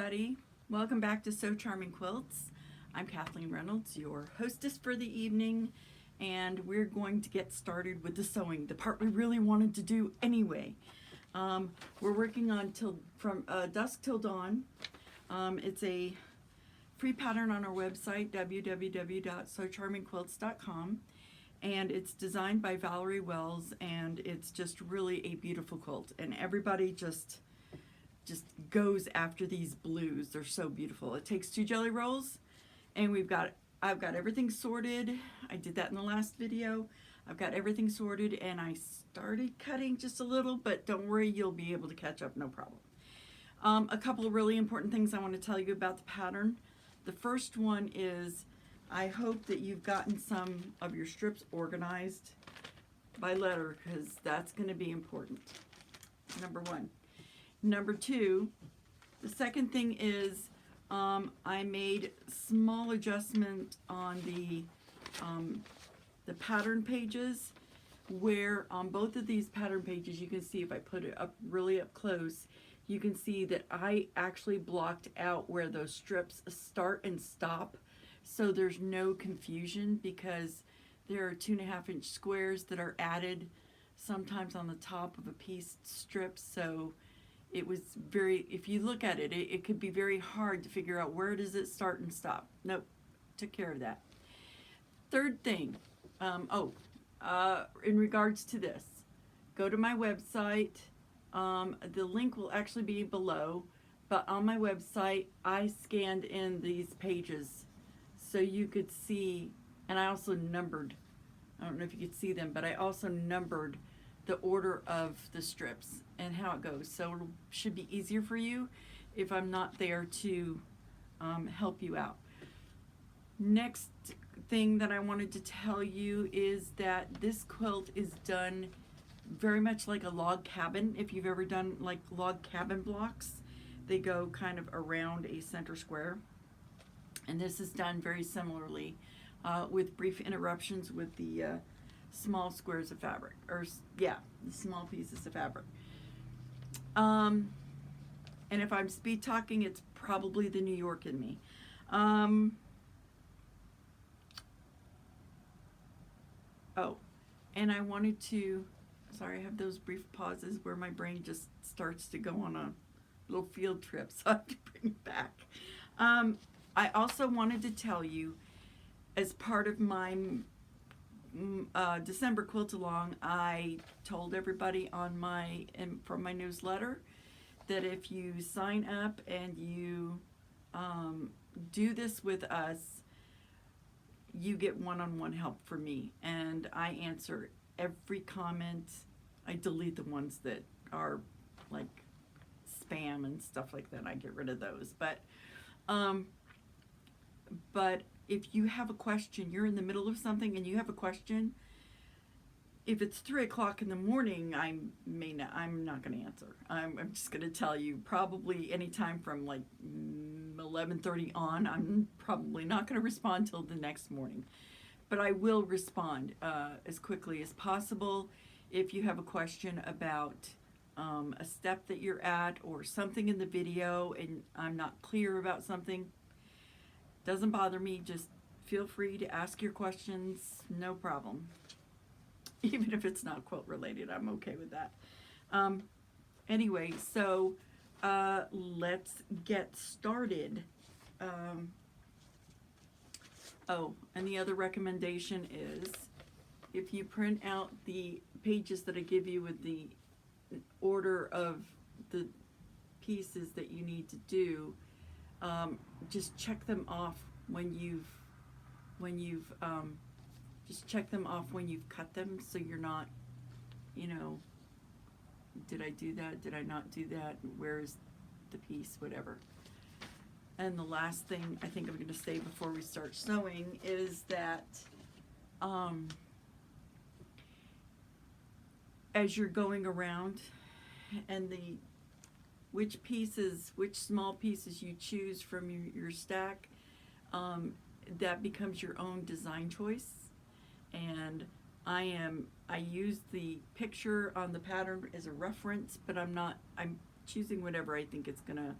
everybody. Welcome back to So Charming Quilts. I'm Kathleen Reynolds, your hostess for the evening, and we're going to get started with the sewing, the part we really wanted to do anyway. We're working on From Dusk Till Dawn. It's a free pattern on our website, www.socharmingquilts.com, and it's designed by Valerie Wells, and it's just really a beautiful quilt, and everybody just goes after these blues. They're so beautiful. It takes 2 jelly rolls, and I've got everything sorted. I did that in the last video. I've got everything sorted, and I started cutting just a little, but don't worry, you'll be able to catch up, no problem. A couple of really important things I want to tell you about the pattern. The first one is, I hope that you've gotten some of your strips organized by letter, because that's going to be important. Number one. Number two, the second thing is I made small adjustment on the pattern pages, where on both of these pattern pages, you can see if I put it up really up close, you can see that I actually blocked out where those strips start and stop, so there's no confusion, because there are 2.5-inch squares that are added sometimes on the top of a piece strip. So it was if you look at it, it could be very hard to figure out where does it start and stop. Nope, took care of that. Third thing, in regards to this, go to my website. The link will actually be below, but on my website, I scanned in these pages so you could see, and I also numbered, I don't know if you could see them, but I also numbered the order of the strips and how it goes. So it should be easier for you if I'm not there to help you out. Next thing that I wanted to tell you is that this quilt is done very much like a log cabin. If you've ever done like log cabin blocks, they go kind of around a center square. And this is done very similarly with brief interruptions with the small squares of fabric, the small pieces of fabric. And if I'm speed talking, it's probably the New York in me. And I wanted to, sorry, I have those brief pauses where my brain just starts to go on a little field trip, so I have to bring it back. I also wanted to tell you, as part of my December quilt along, I told everybody on from my newsletter that if you sign up and you do this with us, you get one-on-one help from me, and I answer every comment. I delete the ones that are like spam and stuff like that. I get rid of those, but if you have a question, you're in the middle of something and you have a question, if it's 3 o'clock in the morning, I'm not going to answer. I'm just going to tell you, probably anytime from like 11:30 on, I'm probably not going to respond till the next morning. But I will respond as quickly as possible. If you have a question about a step that you're at or something in the video and I'm not clear about something, doesn't bother me. Just feel free to ask your questions, no problem. Even if it's not quilt related, I'm okay with that. Anyway, so let's get started. And the other recommendation is, if you print out the pages that I give you with the order of the pieces that you need to do, just check them off when you've cut them, so you're not, did I do that? Did I not do that? Where's the piece? Whatever. And the last thing I think I'm going to say before we start sewing is that as you're going around, and which small pieces you choose from your stack, that becomes your own design choice. And I use the picture on the pattern as a reference, but I'm choosing whatever I think it's gonna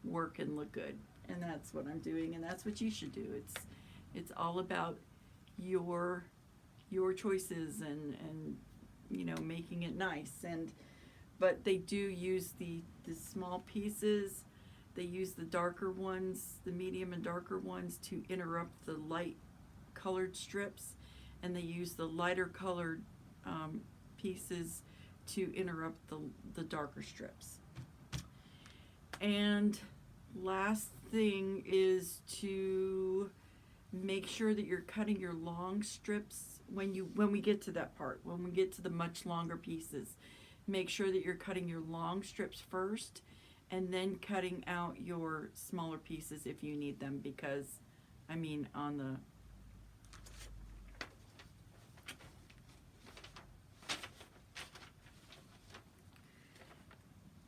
work and look good. And that's what I'm doing, and that's what you should do. It's all about your choices and you know, making it nice. And but they do use the small pieces. They use the darker ones, the medium and darker ones, to interrupt the light colored strips, and they use the lighter colored pieces to interrupt the darker strips. And last thing is to make sure that you're cutting your long strips when we get to that part, when we get to the much longer pieces. Make sure that you're cutting your long strips first and then cutting out your smaller pieces if you need them, because I mean on the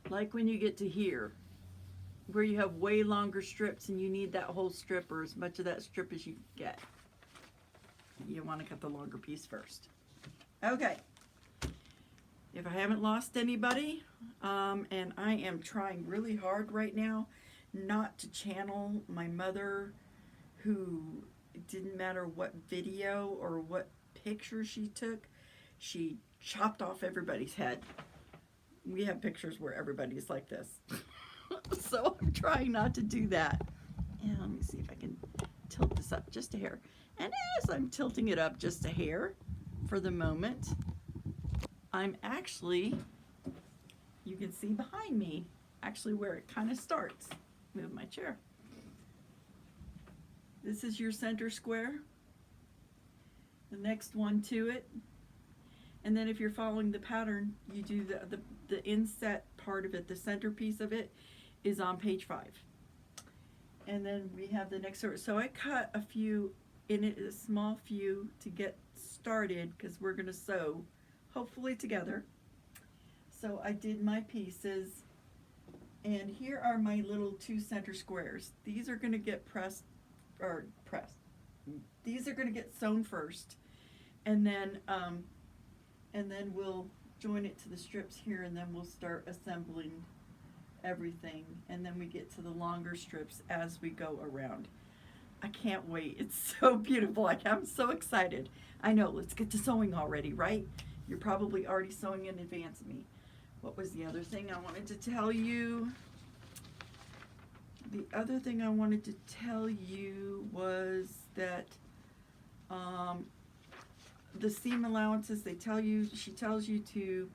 like when you get to here where you have way longer strips and you need that whole strip or as much of that strip as you get, you want to cut the longer piece first. Okay, if I haven't lost anybody, and I am trying really hard right now not to channel my mother, who it didn't matter what video or what picture she took, she chopped off everybody's head. We have pictures where everybody's like this. So I'm trying not to do that. And let me see if I can tilt this up just a hair. And as I'm tilting it up just a hair for the moment, I'm actually, you can see behind me, actually where it kind of starts. Move my chair. This is your center square. The next one to it. And then if you're following the pattern, you do the inset part of it, the center piece of it is on page 5. And then we have the next sort. So I cut a few in it, a small few to get started, because we're going to sew hopefully together. So I did my pieces, and here are my little 2 center squares. These are going to get pressed. These are going to get sewn first, and then we'll join it to the strips here, and then we'll start assembling everything, and then we get to the longer strips as we go around. I can't wait. It's so beautiful. I'm so excited. I know, let's get to sewing already, right? You're probably already sewing in advance of me. What was the other thing I wanted to tell you? The other thing I wanted to tell you was that the seam allowances, she tells you to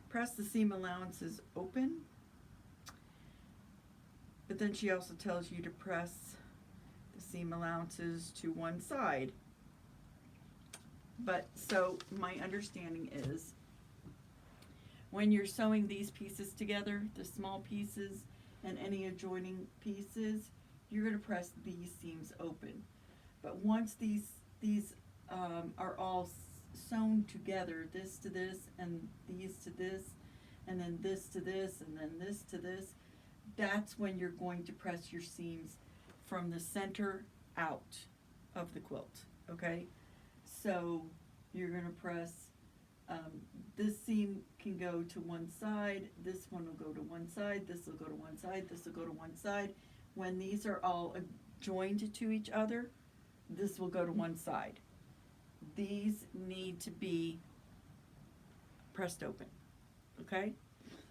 press the seam allowances open, but then she also tells you to press the seam allowances to one side. But so my understanding is when you're sewing these pieces together, the small pieces and any adjoining pieces, you're going to press these seams open. But once these are all sewn together, this to this and these to this, and then this to this and then this to this, that's when you're going to press your seams from the center out of the quilt. Okay, so you're going to press, this seam can go to one side, this one will go to one side, this will go to one side, this will go to one side. When these are all joined to each other, this will go to one side. These need to be pressed open. Okay,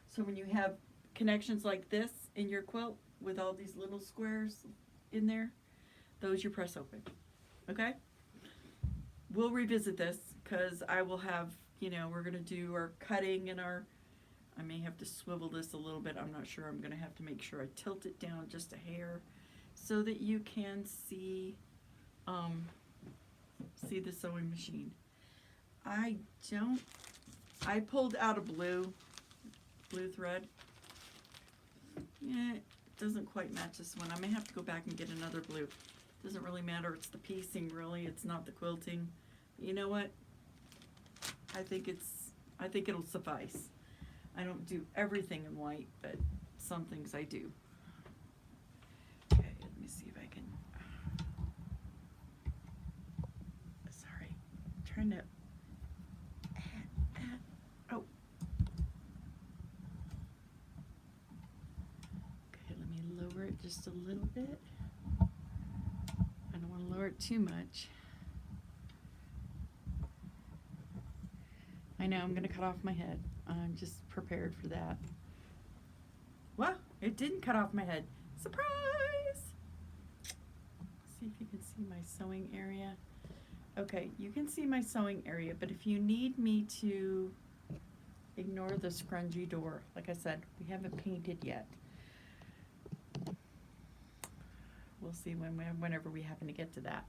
so when you have connections like this in your quilt with all these little squares in there, those you press open. Okay, we'll revisit this because I will have, we're going to do our cutting and I may have to swivel this a little bit. I'm not sure. I'm going to have to make sure I tilt it down just a hair so that you can see the sewing machine. I pulled out a blue thread. Yeah, it doesn't quite match this one. I may have to go back and get another blue. Doesn't really matter. It's the piecing, really. It's not the quilting. But you know what? I think it'll suffice. I don't do everything in white, but some things I do. Okay, let me see if I can. Sorry, I'm trying to. Oh. Okay, let me lower it just just a little bit. I don't want to lower it too much. I know I'm going to cut off my head. I'm just prepared for that. Well, it didn't cut off my head. Surprise! See if you can see my sewing area. Okay, you can see my sewing area, but if you need me to ignore the scrungy door, like I said, we haven't painted yet. We'll see whenever we happen to get to that.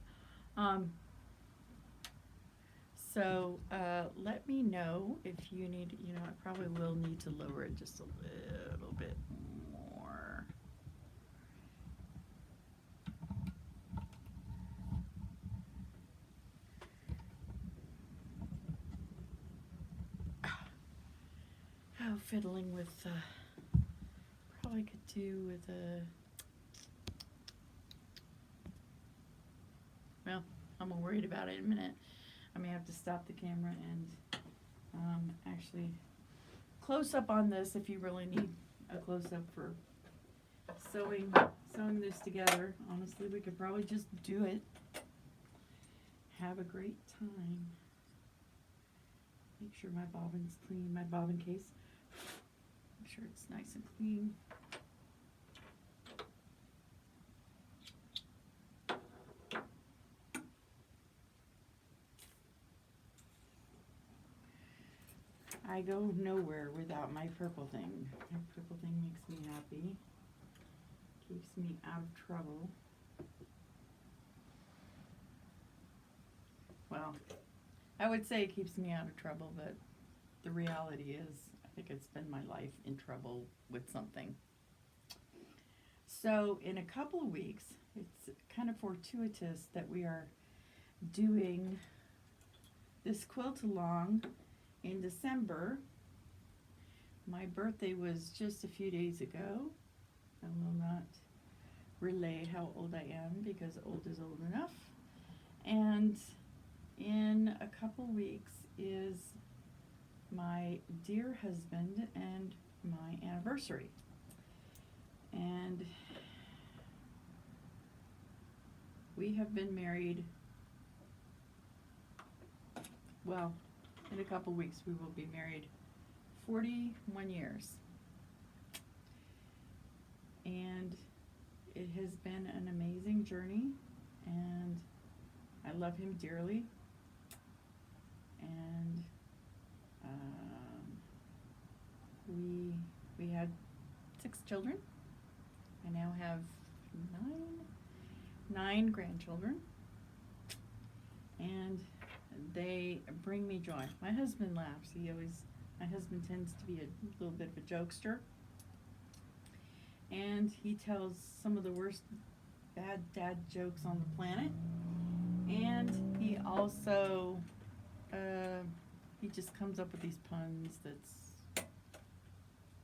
So let me know if you need, I probably will need to lower it just a little bit more. Oh, fiddling with, probably could do with a, well, I'm worried about it in a minute. I may have to stop the camera and actually close up on this if you really need a close up for sewing this together. Honestly, we could probably just do it. Have a great time. Make sure my bobbin's clean, my bobbin case. Make sure it's nice and clean. I go nowhere without my purple thing. My purple thing makes me happy. Keeps me out of trouble. Well, I would say it keeps me out of trouble, but the reality is I think it's been my life in trouble with something. So in a couple of weeks, it's kind of fortuitous that we are doing this quilt along in December. My birthday was just a few days ago. I will not relay how old I am because old is old enough. And in a couple weeks is my dear husband and my anniversary. And we have been married, well, in a couple weeks we will be married 41 years. And it has been an amazing journey, and I love him dearly. And we had 6 children. I now have nine grandchildren, and they bring me joy. My husband laughs. My husband tends to be a little bit of a jokester, and he tells some of the worst bad dad jokes on the planet. And he also he just comes up with these puns that's,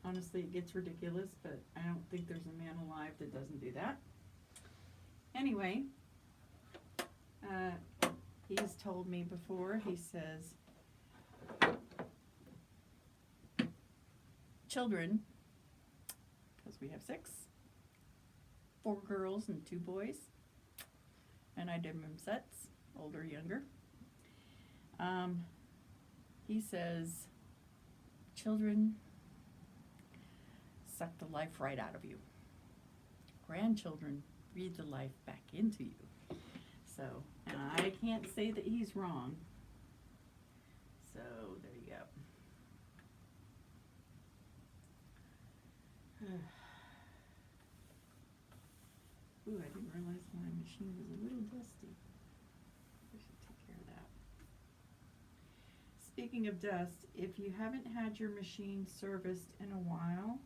honestly, it gets ridiculous, but I don't think there's a man alive that doesn't do that. Anyway, he's told me before, he says, children, because we have 6, 4 girls and 2 boys, and I did them in sets, older, younger. He says, children suck the life right out of you. Grandchildren breathe the life back into you. So, and I can't say that he's wrong. So, there you go. Ooh, I didn't realize my machine was a little dusty. I should take care of that. Speaking of dust, if you haven't had your machine serviced in a while,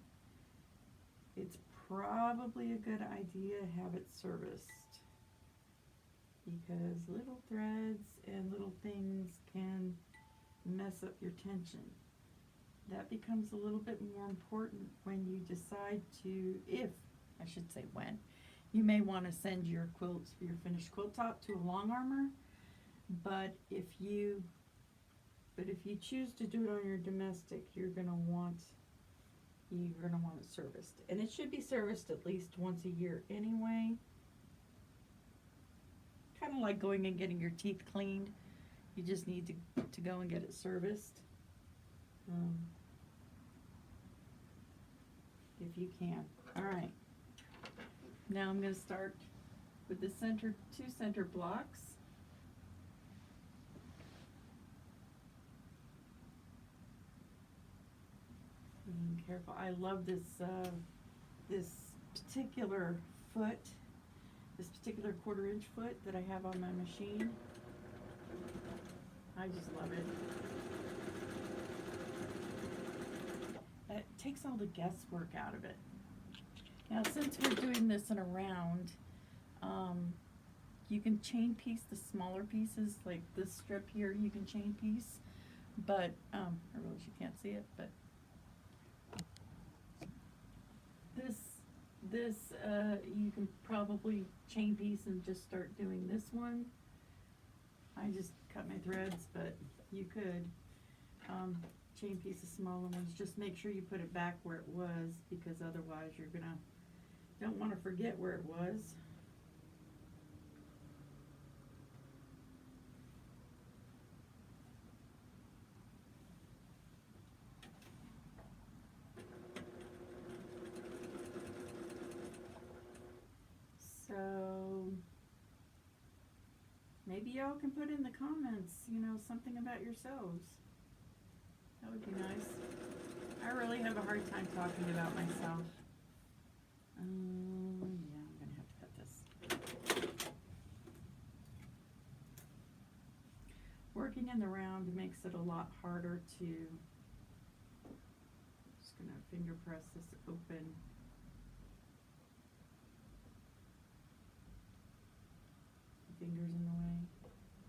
it's probably a good idea to have it serviced, because little threads and little things can mess up your tension. That becomes a little bit more important when you decide to, I should say when, you may want to send your quilts, your finished quilt top, to a long armor, but if you choose to do it on your domestic, you're going to want you're going to want it serviced. And it should be serviced at least once a year anyway. Kind of like going and getting your teeth cleaned. You just need to go and get it serviced. If you can. Alright. Now I'm going to start with the two center blocks. Being careful. I love this this particular foot, this particular 1/4 inch foot that I have on my machine. I just love it. It takes all the guesswork out of it. Now, since we're doing this in a round, you can chain piece the smaller pieces, like this strip here, you can chain piece, but, I realize you can't see it, but this, you can probably chain piece and just start doing this one. I just cut my threads, but you could, chain piece the smaller ones. Just make sure you put it back where it was, because otherwise you're don't want to forget where it was. So maybe y'all can put in the comments, something about yourselves. That would be nice. I really have a hard time talking about myself. Yeah, I'm gonna have to cut this. Working in the round makes it a lot harder to, just gonna finger press this open. The fingers in the way.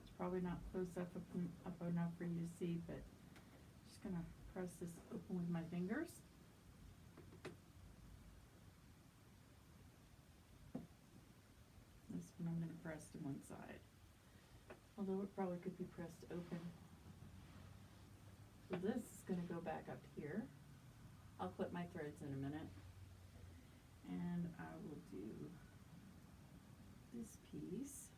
It's probably not close up enough for you to see, but just gonna press this open with my fingers. This one I'm gonna press to one side, although it probably could be pressed open. So this is gonna go back up here. I'll clip my threads in a minute, and I will do this piece.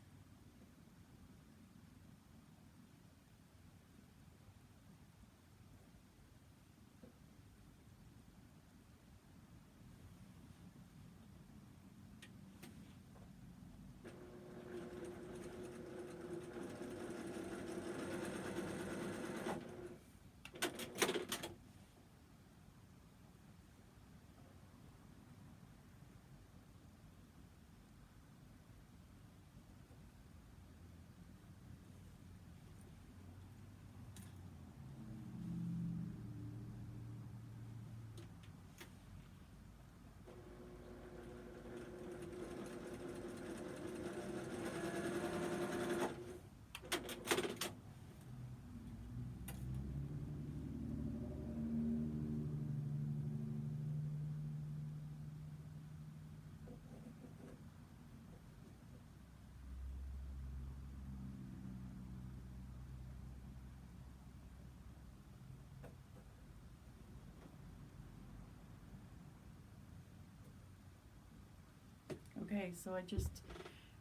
Okay, so I just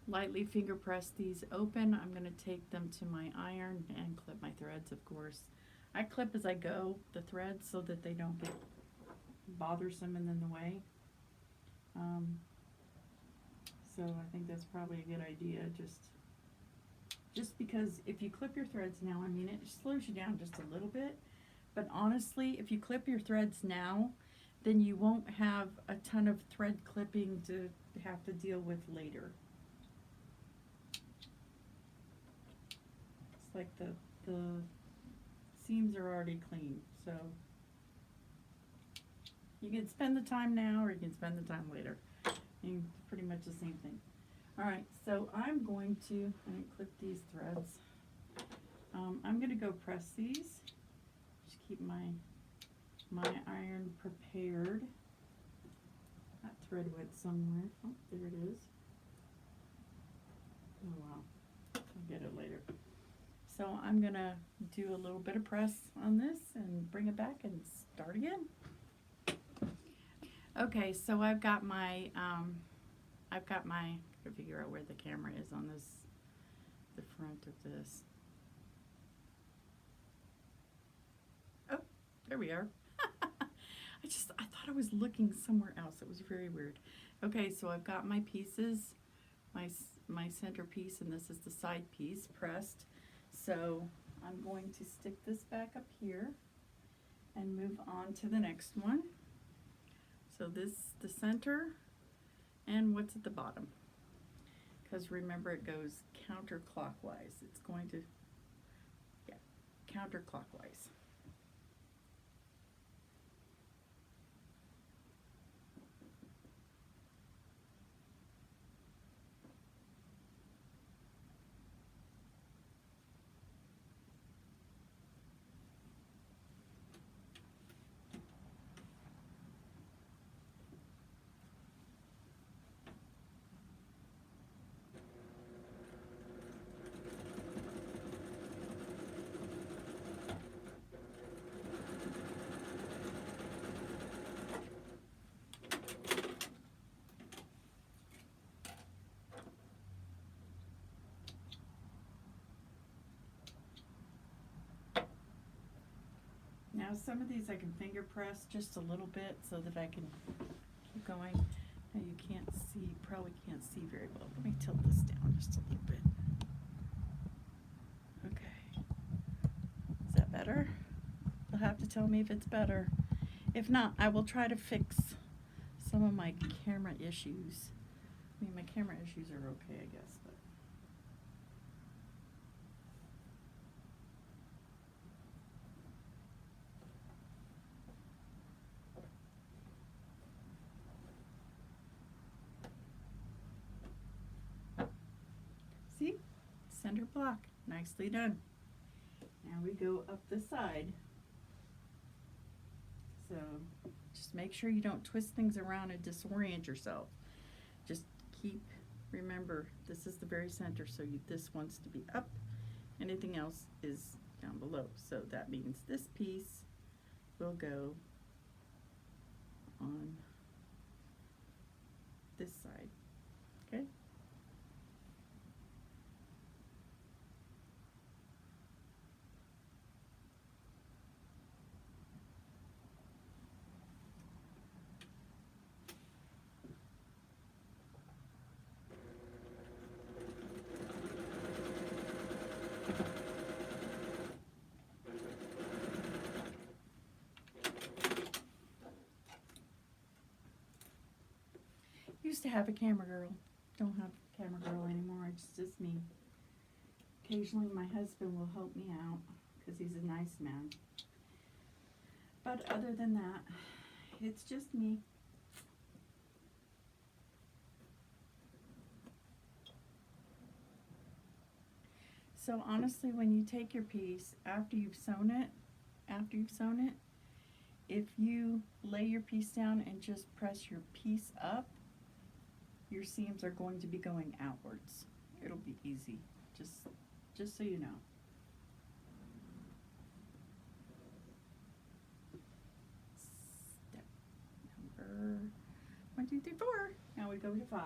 lightly finger press these open. I'm going to take them to my iron and clip my threads, of course. I clip as I go the threads so that they don't get bothersome and in the way. So I think that's probably a good idea, just because if you clip your threads now, I mean, it slows you down just a little bit, but honestly, if you clip your threads now, then you won't have a ton of thread clipping to have to deal with later. It's like the seams are already clean, so you can spend the time now or you can spend the time later. And pretty much the same thing. Alright, so I'm going to clip these threads. I'm going to go press these. Just keep my iron prepared. That thread went somewhere. Oh, there it is. Oh wow, I'll get it later. So I'm gonna do a little bit of press on this and bring it back and start again. Okay, so gotta figure out where the camera is on this, the front of this. Oh, there we are. I thought I was looking somewhere else. It was very weird. Okay, so I've got my pieces, my center piece, and this is the side piece pressed. So I'm going to stick this back up here and move on to the next one. So this, the center, and what's at the bottom. Because remember, it goes counterclockwise. It's going to, yeah, counterclockwise. Now some of these I can finger press just a little bit so that I can keep going. Now you can't see, probably can't see very well. Let me tilt this down just a little bit. Okay. Is that better? You'll have to tell me if it's better. If not, I will try to fix some of my camera issues. I mean, my camera issues are okay, I guess, but. See? Center block. Nicely done. Now we go up the side. So just make sure you don't twist things around and disorient yourself. Just remember, this is the very center, so this wants to be up. Anything else is down below. So that means this piece will go on this side. Okay? Used to have a camera girl. Don't have a camera girl anymore. It's just me. Occasionally my husband will help me out because he's a nice man. But other than that, it's just me. So honestly, when you take your piece, after you've sewn it, if you lay your piece down and just press your piece up, your seams are going to be going outwards. It'll be easy, just so you know. Step number 1, 2, 3, 4. Now we go to 5.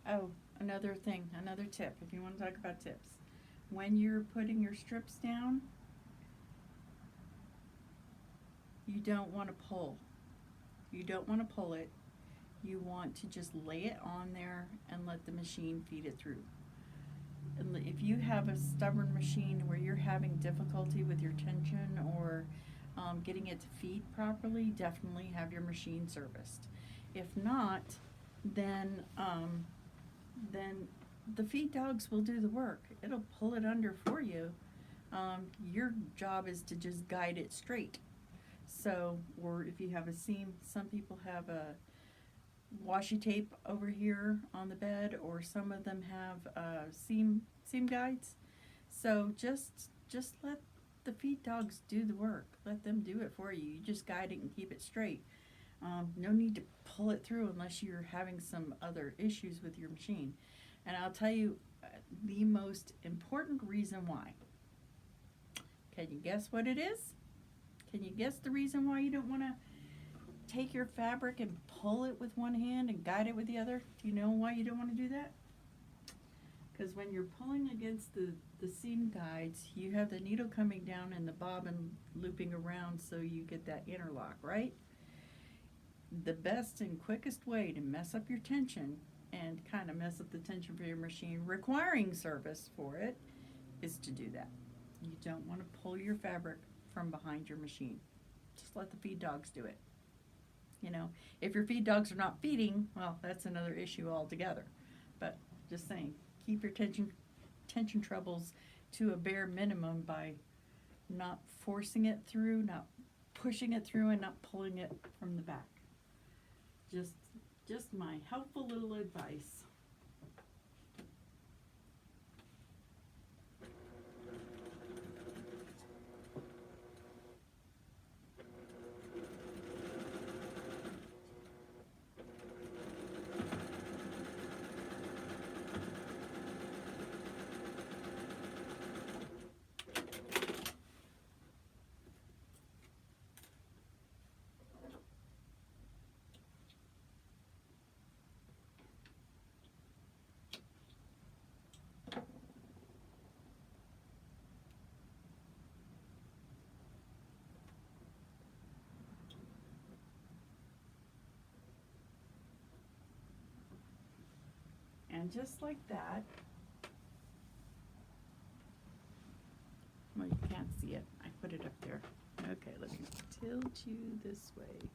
Oh, another thing, another tip, if you want to talk about tips. When you're putting your strips down, you don't want to pull. You don't want to pull it. You want to just lay it on there and let the machine feed it through. And if you have a stubborn machine where you're having difficulty with your tension or getting it to feed properly, definitely have your machine serviced. If not, then the feed dogs will do the work. It'll pull it under for you. Your job is to just guide it straight. So, or if you have a seam, some people have a washi tape over here on the bed, or some of them have seam guides. So just let the feed dogs do the work. Let them do it for you. You just guide it and keep it straight. No need to pull it through unless you're having some other issues with your machine. And I'll tell you the most important reason why. Can you guess what it is? Can you guess the reason why you don't want to take your fabric and pull it with one hand and guide it with the other? Do you know why you don't want to do that? Because when you're pulling against the seam guides, you have the needle coming down and the bobbin looping around, so you get that interlock, right? The best and quickest way to mess up your tension and kind of mess up the tension for your machine, requiring service for it, is to do that. You don't want to pull your fabric from behind your machine. Just let the feed dogs do it. You know, if your feed dogs are not feeding, well, that's another issue altogether. But just saying, keep your tension troubles to a bare minimum by not forcing it through, not pushing it through, and not pulling it from the back. Just my helpful little advice. And just like that, well, you can't see it. I put it up there. Okay, let me tilt you this way.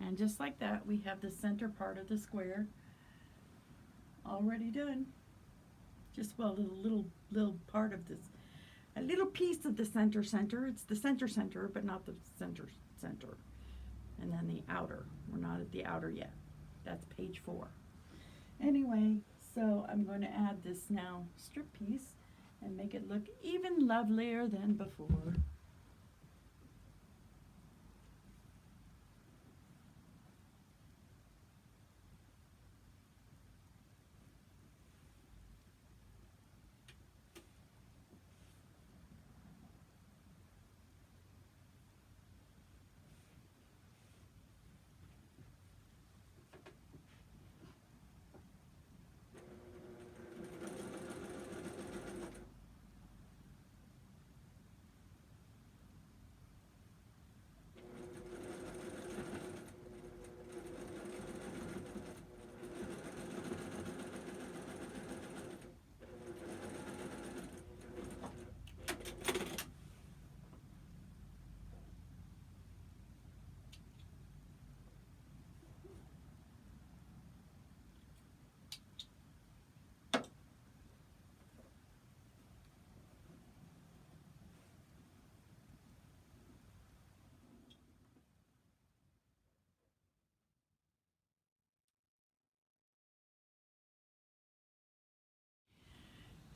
And just like that, we have the center part of the square already done. Just, well, a little part of this, a little piece of the center. It's the center, but not the center. And then the outer. We're not at the outer yet. That's page 4. Anyway, so I'm going to add this now strip piece and make it look even lovelier than before.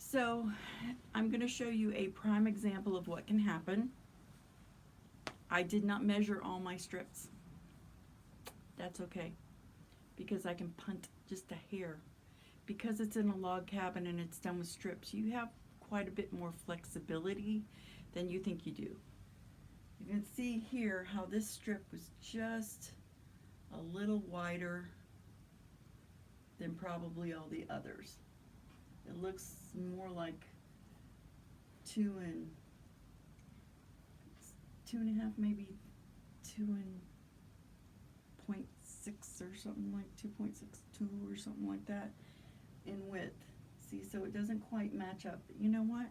So I'm going to show you a prime example of what can happen. I did not measure all my strips. That's okay, because I can punt just a hair. Because it's in a log cabin and it's done with strips, you have quite a bit more flexibility than you think you do. You can see here how this strip was just a little wider than probably all the others. It looks more like 2.5, maybe 2.6 or something, like 2.62 or something like that in width. See, so it doesn't quite match up. But you know what?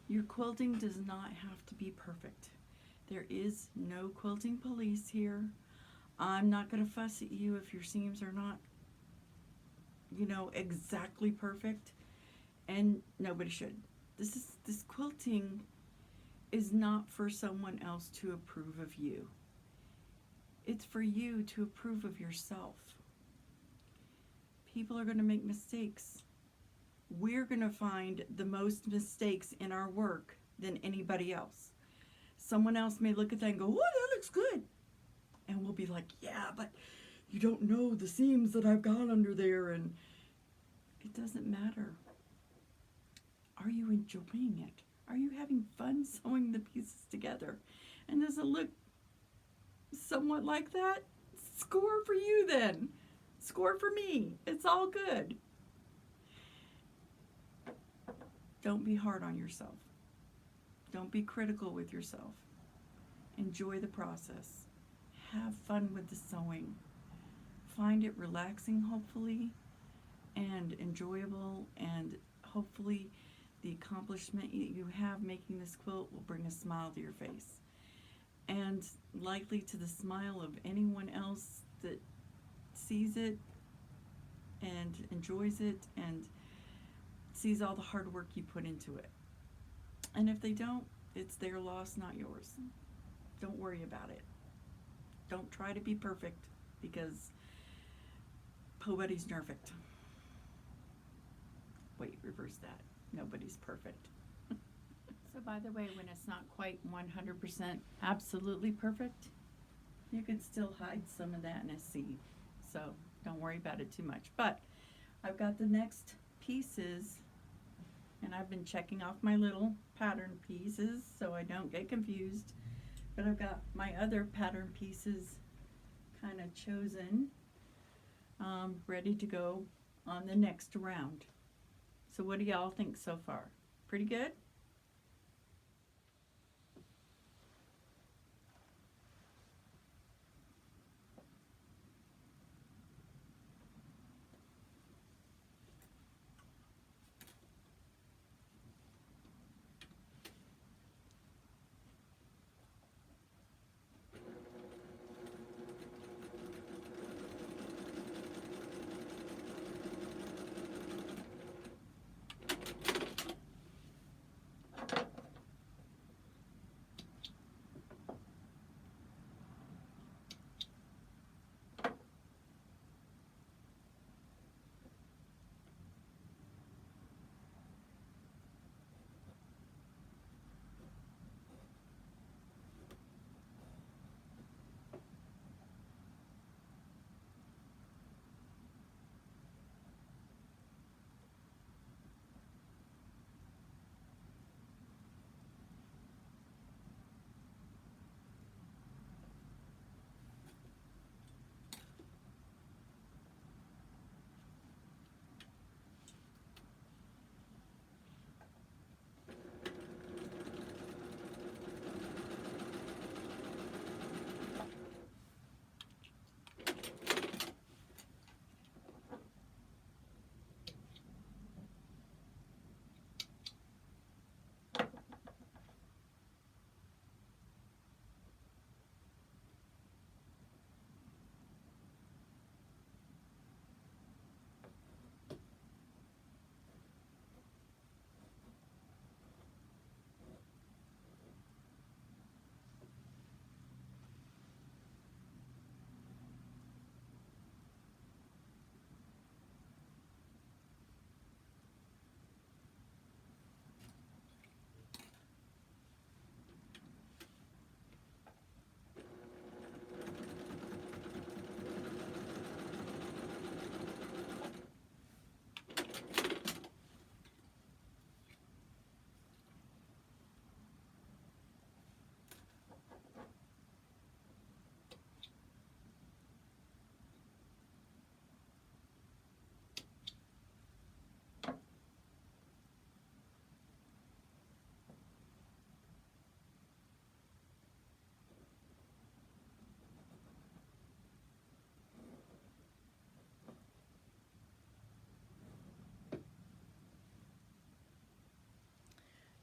Your quilting does not have to be perfect. There is no quilting police here. I'm not going to fuss at you if your seams are not, you know, exactly perfect, and nobody should. This quilting is not for someone else to approve of you. It's for you to approve of yourself. People are going to make mistakes. We're going to find the most mistakes in our work than anybody else. Someone else may look at that and go, "Oh, that looks good." And we'll be like, "Yeah, but you don't know the seams that I've got under there, and it doesn't matter. Are you enjoying it? Are you having fun sewing the pieces together? And does it look somewhat like that? Score for you then. Score for me. It's all good. Don't be hard on yourself. Don't be critical with yourself. Enjoy the process. Have fun with the sewing. Find it relaxing, hopefully, and enjoyable, and hopefully the accomplishment you have making this quilt will bring a smile to your face, and likely to the smile of anyone else that sees it and enjoys it and sees all the hard work you put into it. And if they don't, it's their loss, not yours. Don't worry about it. Don't try to be perfect, because nobody's perfect. Wait, reverse that. Nobody's perfect. So by the way, when it's not quite 100% absolutely perfect, you can still hide some of that in a seed. So don't worry about it too much. But I've got the next pieces, and I've been checking off my little pattern pieces so I don't get confused. But I've got my other pattern pieces kind of chosen, ready to go on the next round. So what do y'all think so far? Pretty good?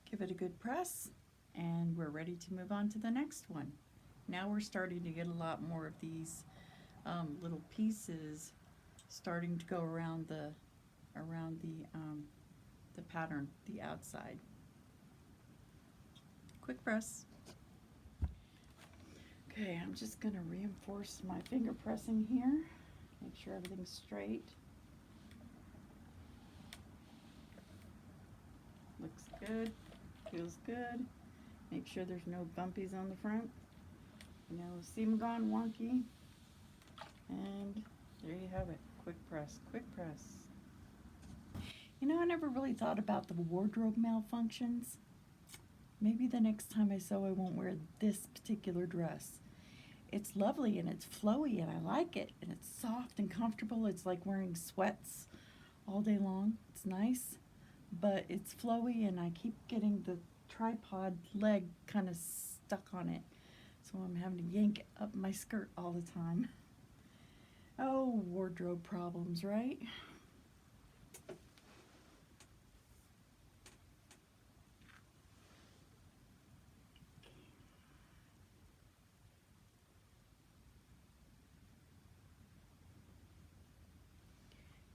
Give it a good press, and we're ready to move on to the next one. Now we're starting to get a lot more of these little pieces starting to go around the pattern, the outside. Quick press. Okay, I'm just going to reinforce my finger pressing here. Make sure everything's straight. Looks good. Feels good. Make sure there's no bumpies on the front. No seam gone wonky. And press, quick press. You know, I never really thought about the wardrobe malfunctions. Maybe the next time I sew I won't wear this particular dress. It's lovely and it's flowy and I like it and it's soft and comfortable. It's like wearing sweats all day long. It's nice, but it's flowy and I keep getting the tripod leg kind of stuck on it. So I'm having to yank up my skirt all the time. Oh, wardrobe problems, right?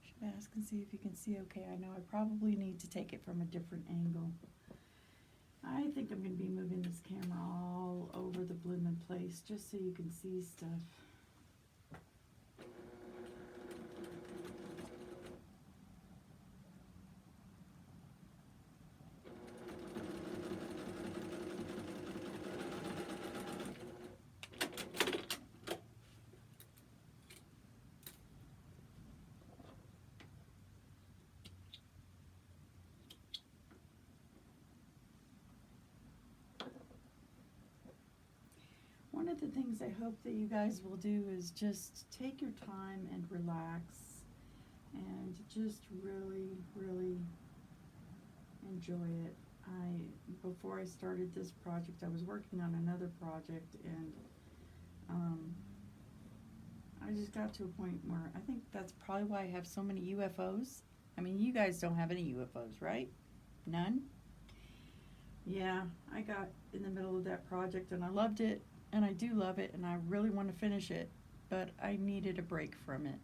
Should ask and see if you can see okay. I know I probably need to take it from a different angle. I think I'm going to be moving this camera all over the blooming place just so you can see stuff. One of the things I hope that you guys will do is just take your time and relax and just really, really enjoy it. Before I started this project, I was working on another project and I just got to a point where I think that's probably why I have so many UFOs. I mean, you guys don't have any UFOs, right? None? Yeah, I got in the middle of that project and I loved it. And I do love it, and I really want to finish it, but I needed a break from it.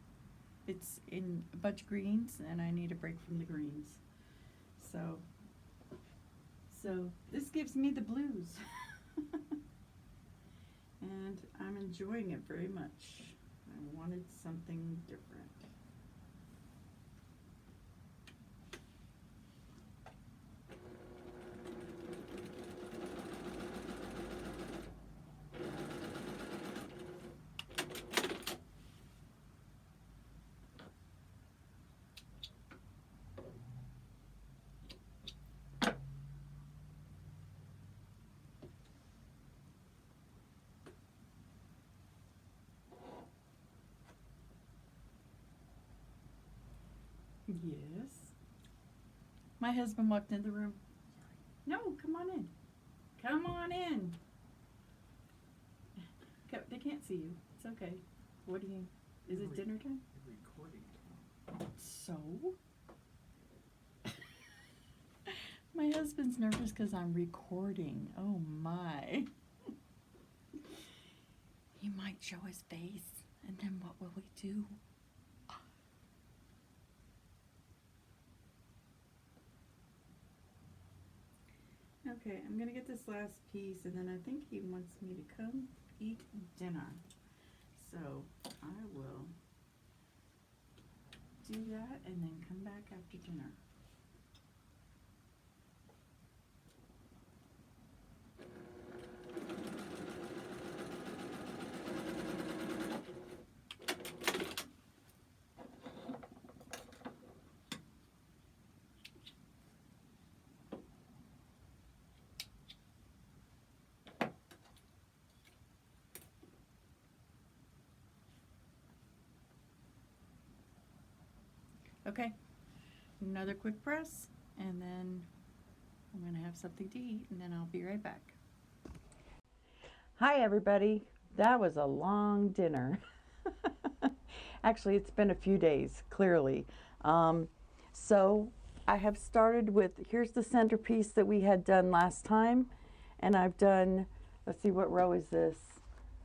It's in a bunch of greens, and I need a break from the greens. So this gives me the blues. And I'm enjoying it very much. I wanted something different. Yes. My husband walked in the room. No, come on in. Come on in. They can't see you. It's okay. What do you, is it dinner time? Recording. So? My husband's nervous because I'm recording. Oh my. He might show his face, and then what will we do? Okay, I'm gonna get this last piece and then I think he wants me to come eat dinner. So I will do that and then come back after dinner. Okay, another quick press, and then I'm going to have something to eat, and then I'll be right back. Hi, everybody. That was a long dinner. Actually, it's been a few days, clearly. So I have started with, here's the centerpiece that we had done last time, and I've done, let's see, what row is this?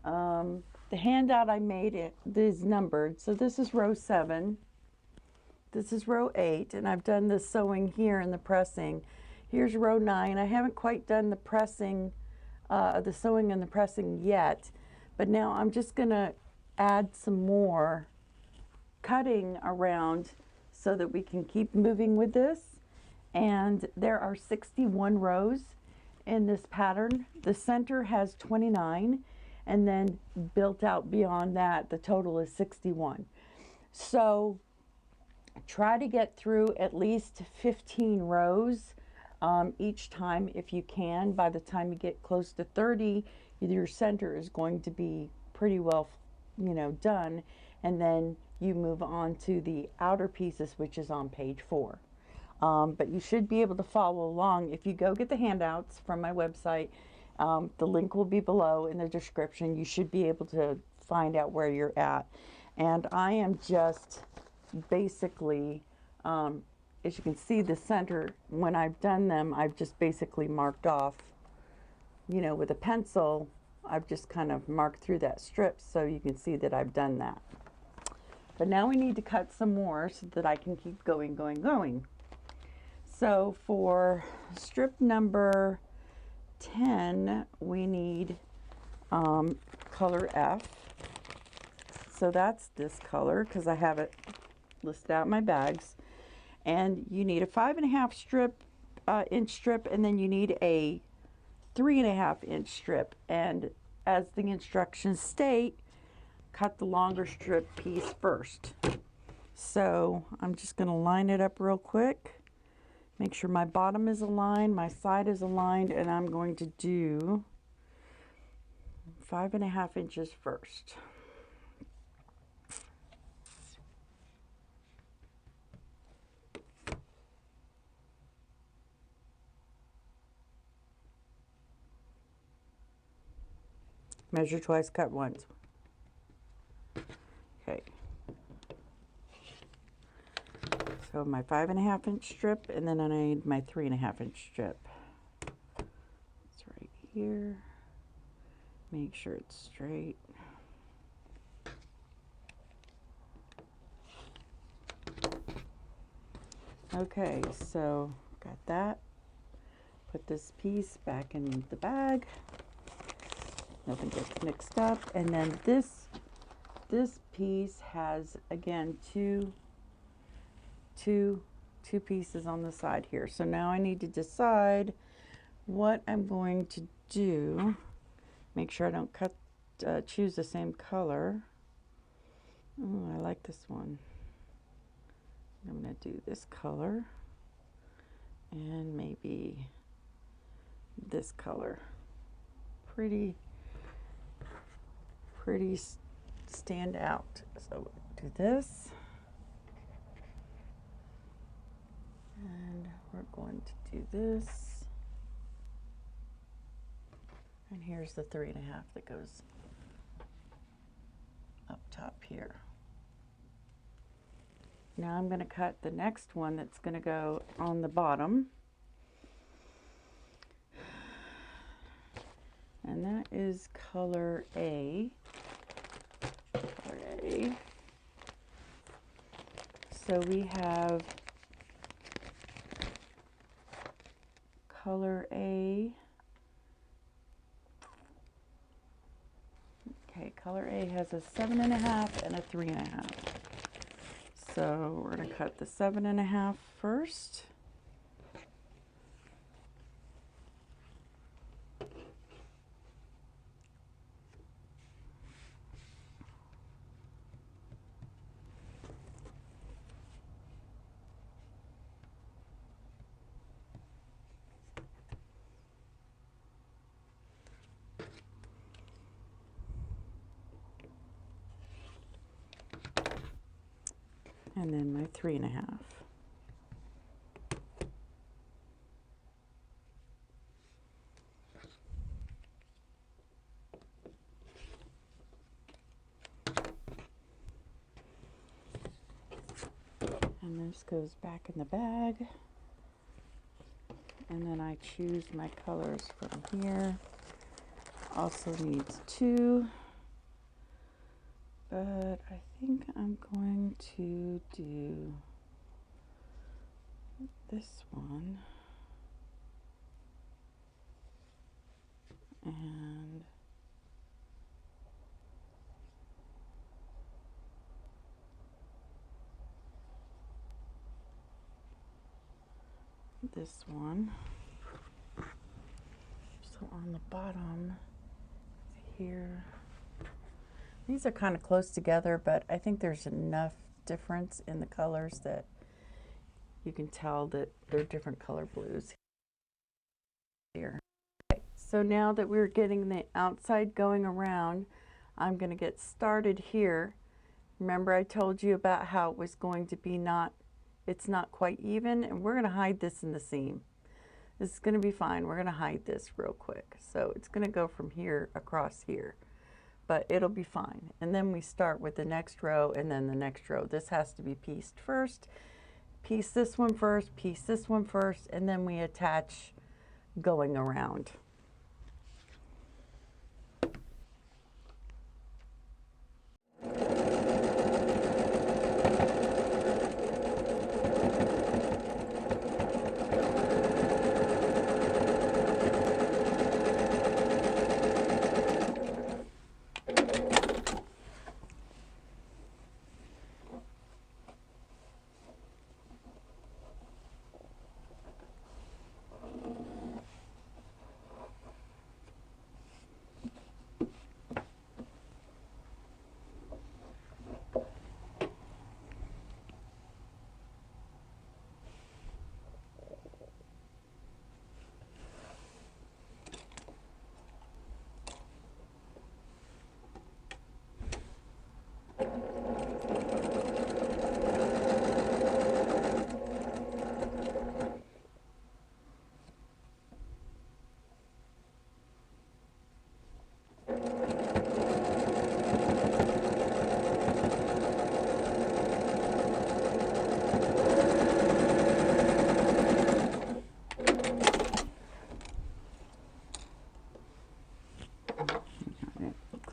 The handout I made, it is numbered, so this is row 7. This is row 8, and I've done the sewing here and the pressing. Here's row 9. I haven't quite done the pressing, the sewing and the pressing yet, but now I'm just going to add some more cutting around so that we can keep moving with this. And there are 61 rows in this pattern. The center has 29, and then built out beyond that, the total is 61. So Try to get through at least 15 rows each time if you can. By the time you get close to 30, your center is going to be pretty well, done, and then you move on to the outer pieces, which is on page 4. But you should be able to follow along. If you go get the handouts from my website, the link will be below in the description. You should be able to find out where you're at. And I am just basically, as you can see, the center, when I've done them, I've just basically marked off, with a pencil. I've just kind of marked through that strip so you can see that I've done that. But now we need to cut some more so that I can keep going. So for strip number 10, we need color F. So that's this color because I have it listed out in my bags. And you need a 5.5 inch strip, and then you need a 3.5 inch strip. And as the instructions state, cut the longer strip piece first. So I'm just going to line it up real quick. Make sure my bottom is aligned, my side is aligned, and I'm going to do 5.5 inches first. Measure twice, cut once. Okay. So my 5.5 inch strip, and then I need my 3.5 inch strip. It's right here. Make sure it's straight. Okay, so got that. Put this piece back in the bag. Nothing gets mixed up. And then this piece has, again, two pieces on the side here. So now I need to decide what I'm going to do. Make sure I don't choose the same color. Oh, I like this one. I'm going to do this color and maybe this color. Pretty stand out. So do this, and we're going to do this, and here's the 3.5 that goes up top here. Now I'm going to cut the next one that's going to go on the bottom, and that is color A. So we have color A. Okay, color A has a 7.5 and a 3.5. So we're going to cut the 7.5 first. And then my 3.5. And this goes back in the bag. And then I choose my colors from here. Also needs 2. But I think I'm going to do this one and this one. So on the bottom here, these are kind of close together, but I think there's enough difference in the colors that you can tell that they're different color blues here. Okay, so now that we're getting the outside going around, I'm going to get started here. Remember I told you about how it was going to be it's not quite even, and we're going to hide this in the seam. This is going to be fine. We're going to hide this real quick. So it's going to go from here across here, but it'll be fine. And then we start with the next row and then the next row. This has to be pieced first. Piece this one first, piece this one first, and then we attach going around.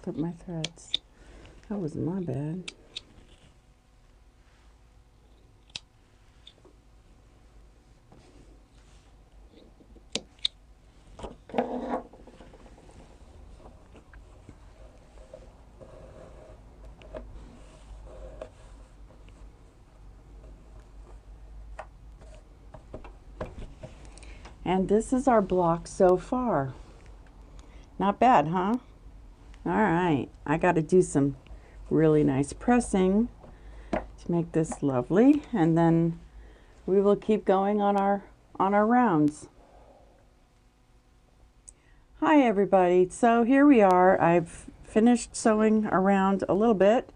Clip my threads. That wasn't my bad. And this is our block so far. Not bad, huh? All right, I got to do some really nice pressing to make this lovely, and then we will keep going on our rounds. Hi everybody, so here we are. I've finished sewing around a little bit.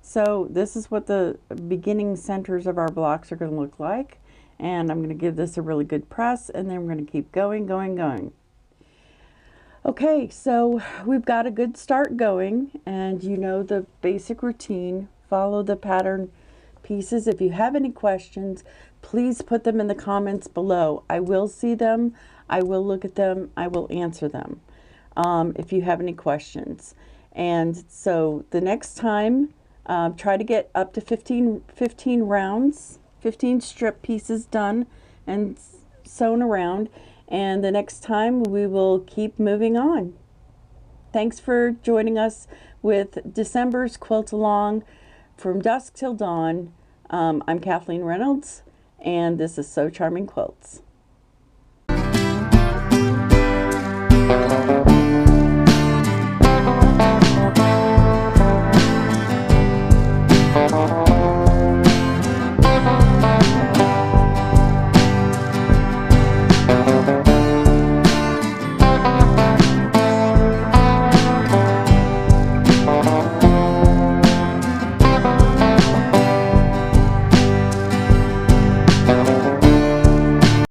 So this is what the beginning centers of our blocks are going to look like, and I'm going to give this a really good press, and then we're going to keep going. Okay, so we've got a good start going, and you know the basic routine. Follow the pattern pieces. If you have any questions, please put them in the comments below. I will see them, I will look at them, I will answer them if you have any questions. And so the next time, try to get up to 15 rounds, 15 strip pieces done and sewn around. And the next time we will keep moving on. Thanks for joining us with December's Quilt Along from Dusk Till Dawn. I'm Kathleen Reynolds, and this is Sew Charming Quilts.